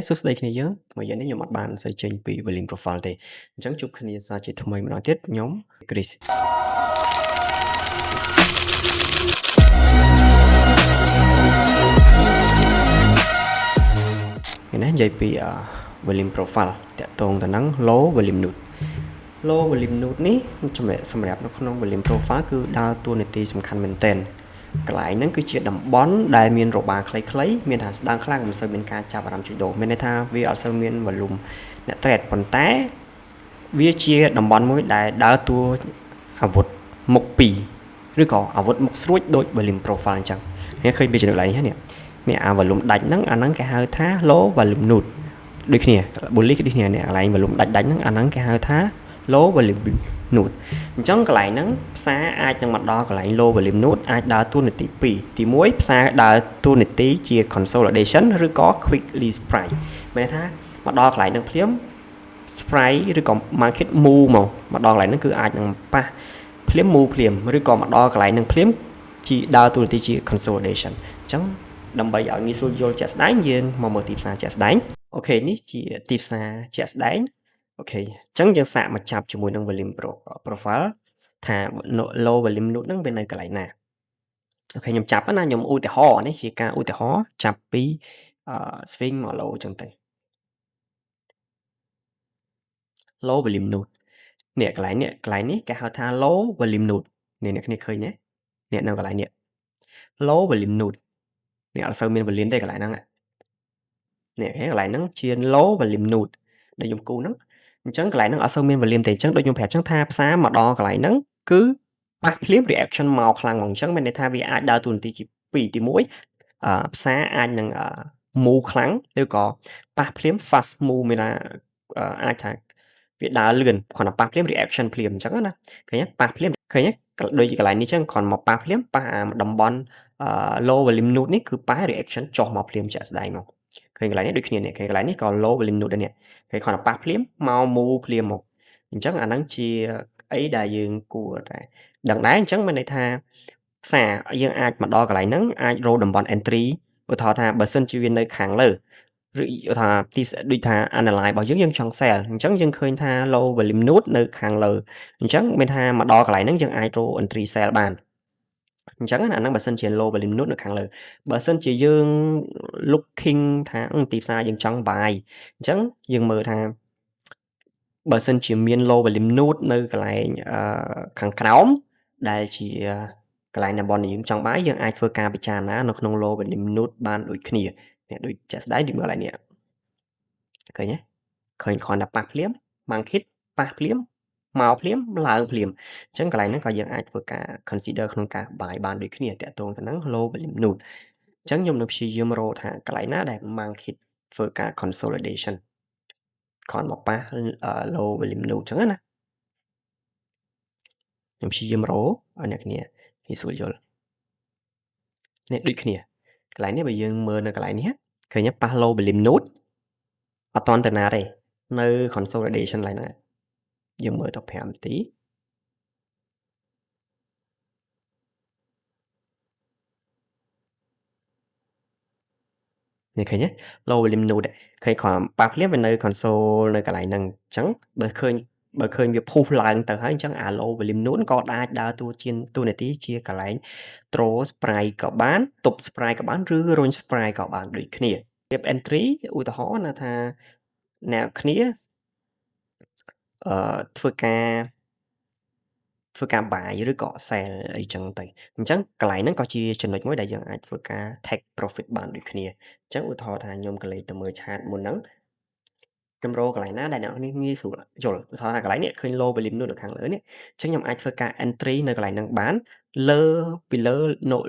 សួស្តីគ្នាយើងមកយើងនេះខ្ញុំអត់បានសូវចេញពី volume profile ទេអញ្ចឹងជួបគ្នាសាជាថ្មីម្ដងទៀតខ្ញុំ Chris ថ្ងៃនេះនិយាយពី volume profile តាក់ទងទៅនឹង low volume node low volume node នេះសម្រាប់នៅក្នុង volume profile គឺដើរតួនាទីសំខាន់មែនទែនកន្លែងហ្នឹងគឺជាតំបន់ដែលមានរបាខ្លីៗមានថាស្ដើងខ្លាំងមិនសូវមានការចាប់អារម្មណ៍ជួញដូរមានន័យថាវាអត់សូវមាន volume អ្នក trade ប៉ុន្តែវាជាតំបន់មួយដែលដើរតួអាវុធមុខ2ឬក៏អាវុធមុខស្រួចដូច volume profile អញ្ចឹងនេះឃើញពីចំណុចឡើងនេះនេះអា volume ដាច់ហ្នឹងអាហ្នឹងគេហៅថា low volume node ដូចគ្នា bullish ដូចគ្នានេះកន្លែង volume ដាច់ហ្នឹងអាហ្នឹងគេហៅថា low volume node អញ្ចឹងកន្លែងហ្នឹងផ្សារអាចនឹងមកដល់កន្លែង low volume node អាចដើរតួនាទី2ទី1ផ្សារដើរតួនាទីជា consolidation ឬក៏ quickly price មានន័យថាមកដល់កន្លែងហ្នឹងភ្លាម price ឬក៏ market move មកដល់កន្លែងហ្នឹងគឺអាចនឹងប៉ះភ្លាម move ភ្លាមឬក៏មកដល់កន្លែងហ្នឹងភ្លាមជាដើរតួនាទីជា consolidation អញ្ចឹងដើម្បីឲ្យងាយស្រួលយល់ជាក់ស្ដែងយើងមកមើលទីផ្សារជាក់ស្ដែងអូខេនេះជាទីផ្សារជាក់ស្ដែងអូខេអញ្ចឹងយើងសាកមកចាប់ជាមួយនឹង volume profile ថា low volume node ហ្នឹងវានៅកន្លែងណាអូខេខ្ញុំចាប់ណាខ្ញុំឧទាហរណ៍នេះជាការឧទាហរណ៍ចាប់ពីswing មក low អញ្ចឹងទៅ low volume node នេះកន្លែងនេះគេហៅថា low volume node នេះអ្នកគ្នាឃើញទេនេះនៅកន្លែងនេះ low volume node នេះអត់សូវមាន volume ទេកន្លែងហ្នឹងនេះកន្លែងហ្នឹងជា low volume node ដែលខ្ញុំគូហ្នឹងអញ្ចឹងកន្លែងហ្នឹងអត់សូវមាន volume ទេអញ្ចឹងដូចខ្ញុំប្រាប់អញ្ចឹងថាផ្សារមកដល់កន្លែងហ្នឹងគឺប៉ះភ្លាម reaction មកខ្លាំងហ្មងអញ្ចឹងមានន័យថាវាអាចដើរតួនាទីជា2ទី1ផ្សារអាចនឹង move ខ្លាំងឬក៏ប៉ះភ្លាម fast move មានថាអាចថាវាដើរលឿនគ្រាន់តែប៉ះភ្លាម reaction ភ្លាមអញ្ចឹងណាឃើញទេប៉ះភ្លាមឃើញទេដូចកន្លែងនេះអញ្ចឹងគ្រាន់មកប៉ះភ្លាមប៉ះតំបន់ low volume node នេះគឺប៉ះ reaction ចុះមកភ្លាមជាក់ស្ដែងមកឃើញកន្លែងនេះដូចគ្នានេះឃើញកន្លែងនេះក៏ low volume node ដែរនេះឃើញគ្រាន់តែប៉ះភ្លាមមក move ភ្លាមមកអញ្ចឹងអាហ្នឹងជាអីដែលយើងគួរតែដឹងដែរអញ្ចឹងមានន័យថាផ្សារយើងអាចមកដល់កន្លែងហ្នឹងអាចរកតំបន់ entry ឧទាហរណ៍ថាបើសិនជាវានៅខាងលើឬថាទីដូចថា analyze របស់យើងចង់ sell អញ្ចឹងយើងឃើញថា low volume node នៅខាងលើអញ្ចឹងមានថាមកដល់កន្លែងហ្នឹងយើងអាចរក entry sell បានអញ្ចឹងអាហ្នឹងបើសិនជា low volume node នៅខាងលើបើសិនជាយើង looking ថាទីផ្សារយើងចង់ buy អញ្ចឹងយើងមើលថាបើសិនជាមាន low volume node នៅកន្លែងខាងក្រោមដែលជាកន្លែងតំបន់ដែលយើងចង់ buy យើងអាចធ្វើការពិចារណានៅក្នុង low volume node បានដូចគ្នានេះដូចជាក់ស្ដែងដូចមើលឡើយនេះឃើញទេឃើញគ្រាន់តែប៉ះភ្លាម market ប៉ះភ្លាមមកភ្លាមឡើងភ្លាមអញ្ចឹងកន្លែងហ្នឹងក៏យើងអាចធ្វើការ consider ក្នុងការ buy បានដូចគ្នាតាក់ទងទៅនឹង low volume node អញ្ចឹងខ្ញុំនឹងព្យាយាមរកថាកន្លែងណាដែល market ធ្វើការ consolidation គ្រាន់មកប៉ះ low volume node អញ្ចឹងណាខ្ញុំព្យាយាមរកឲ្យអ្នកគ្នាងាយស្រួលយល់នេះដូចគ្នាកន្លែងនេះបើយើងមើលនៅកន្លែងនេះឃើញប៉ះ low volume node អត់តន់ទៅណាទេនៅ consolidation ឡើយហ្នឹងយើងមើលទៅ5នាទីនេះឃើញទេ low volume node ឃើញគ្រាន់ប៉ះភ្លាមវានៅ console នៅកន្លែងហ្នឹងអញ្ចឹងបើឃើញវាពុះឡើងទៅហើយអញ្ចឹងអា low volume node ក៏អាចដើរតួនាទីជាកន្លែង throw spray ក៏បានទប់ spray ក៏បានឬរុញ spray ក៏បានដូចគ្នាភាព entry ឧទាហរណ៍ណាថាអ្នកគ្នាធ្វើការ buy ឬក៏ sell អីចឹងទៅអញ្ចឹងកន្លែងហ្នឹងក៏ជាចំណុចមួយដែលយើងអាចធ្វើការ take profit បានដូចគ្នាអញ្ចឹងឧទាហរណ៍ថាខ្ញុំក៏លេចទៅមើល chart មុនហ្នឹងខ្ញុំរកកន្លែងណាដែលអ្នកនរងាយស្រួលយល់ឧទាហរណ៍ថាកន្លែងនេះឃើញ low volume node នៅខាងលើនេះអញ្ចឹងខ្ញុំអាចធ្វើការ entry នៅកន្លែងហ្នឹងបានពីលើ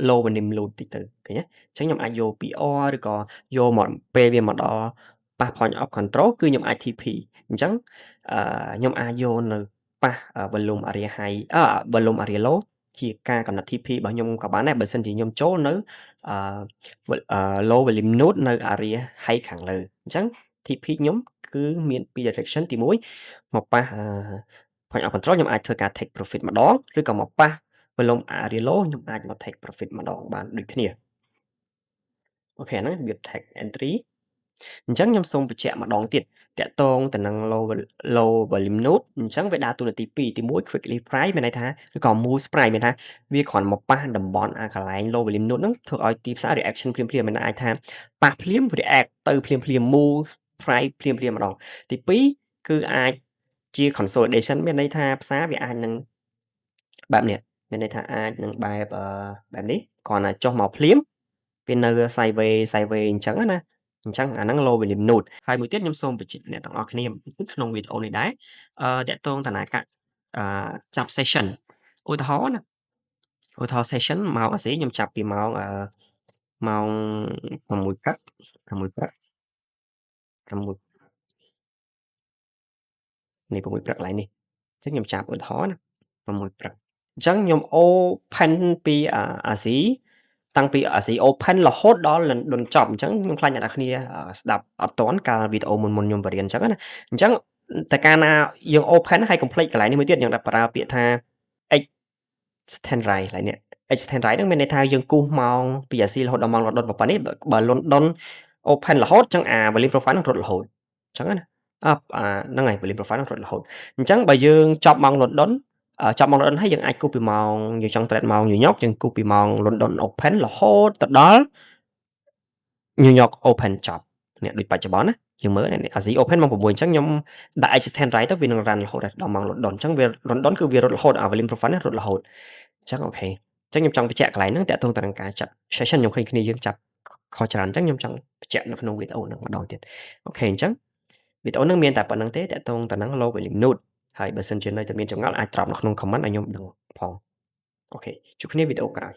low volume node តិចទៅឃើញទេអញ្ចឹងខ្ញុំអាចយក PR ឬក៏យកមកពេលវាមកដល់ប៉ះ point of control គឺខ្ញុំអាច TP អញ្ចឹងខ្ញុំអាចយកនៅប៉ះ volume area high volume area low ជាការកំណត់ TP របស់ខ្ញុំក៏បានដែរបើសិនជាខ្ញុំចូលនៅlow volume node នៅ area high ខាងលើអញ្ចឹង TP ខ្ញុំគឺមាន2 direction ទី1មកប៉ះpoint of control ខ្ញុំអាចធ្វើការ take profit ម្ដងឬក៏មកប៉ះ volume area low ខ្ញុំអាចមក take profit ម្ដងបានដូចគ្នាអូខេអាហ្នឹងរបៀប take entry អញ្ចឹងខ្ញុំសូមបញ្ជាក់ម្ដងទៀតតាក់ទងទៅនឹង low volume node អញ្ចឹងវាដើរតួនាទីពីរទីមួយ quickly sprite មានន័យថាឬក៏ move sprite មានថាវាគ្រាន់មកប៉ះតំបន់កន្លែង low volume node ហ្នឹងធ្វើឲ្យទីផ្សារ reaction ភ្លាមៗមានន័យអាចថាប៉ះភ្លាម react ទៅភ្លាមៗ move sprite ភ្លាមៗម្ដងទីពីរគឺអាចជា consolidation មានន័យថាផ្សារវាអាចនឹងបែបនេះមានន័យថាអាចនឹងបែបនេះគ្រាន់តែចុះមកភ្លាមវានៅ sideways អញ្ចឹងណាអញ្ចឹងអាហ្នឹង low volume node ហើយមួយទៀតខ្ញុំសូមបញ្ជាក់អ្នកទាំងអស់គ្នាបន្តិចក្នុងវីដេអូនេះដែរតាក់ទងទៅនឹងការចាប់ session ឧទាហរណ៍ណាឧទាហរណ៍ session ម៉ោងអាស៊ីខ្ញុំចាប់ពីម៉ោង6ព្រឹក6ព្រឹក6នេះ6ព្រឹកកន្លែងនេះអញ្ចឹងខ្ញុំចាប់ឧទាហរណ៍ណា6ព្រឹកអញ្ចឹងខ្ញុំ open ពីអាស៊ីតាំងពីអាស៊ី open រហូតដល់ London ចប់អញ្ចឹងខ្ញុំខ្លាចអ្នកនរគ្នាស្ដាប់អត់ទាន់កាលវីដេអូមុនៗខ្ញុំបរៀនអញ្ចឹងណាអញ្ចឹងតែកាលណាយើង open ហើយកុំភ្លេចកន្លែងនេះមួយទៀតយើងប្រើពាក្យថា extend right កន្លែងនេះ extend right ហ្នឹងមានន័យថាយើងគូសម៉ោងពីអាស៊ីរហូតដល់ម៉ោង London ប៉ុណ្នេះបើ London open រហូតអញ្ចឹងvolume profile ហ្នឹងរត់រហូតអញ្ចឹងណាហ្នឹងហើយ volume profile ហ្នឹងរត់រហូតអញ្ចឹងបើយើងចប់ម៉ោង London ចប់ម៉ោង London ហើយយើងអាចគូសពីម៉ោងយើងចង់ trade ម៉ោង New York យើងគូសពីម៉ោង London open រហូតទៅដល់ New York open ចប់នេះដូចបច្ចុប្បន្នណាយើងមើលអាស៊ី open ម៉ោង 6អញ្ចឹងខ្ញុំដាក់ extend right ទៅវានឹង run រហូតដល់ម៉ោង London អញ្ចឹងវា London គឺវារត់រហូតvolume profile នេះរត់រហូតអញ្ចឹងអូខេអញ្ចឹងខ្ញុំចង់បញ្ជាក់កន្លែងហ្នឹងតាក់ទងទៅនឹងការចាប់ session ខ្ញុំឃើញគ្នាយើងចាប់ខុសច្រើនអញ្ចឹងខ្ញុំចង់បញ្ជាក់នៅក្នុងវីដេអូហ្នឹងម្ដងទៀតអូខេអញ្ចឹងវីដេអូហ្នឹងមានតែប៉ុណ្្នឹងទេតាក់ទងទៅនឹង low volume node ហើយបើសិនជានៅតែមានចម្ងល់អាច drop នៅក្នុង comment ឲ្យខ្ញុំដឹងផងអូខេជួបគ្នាវីដេអូក្រោយ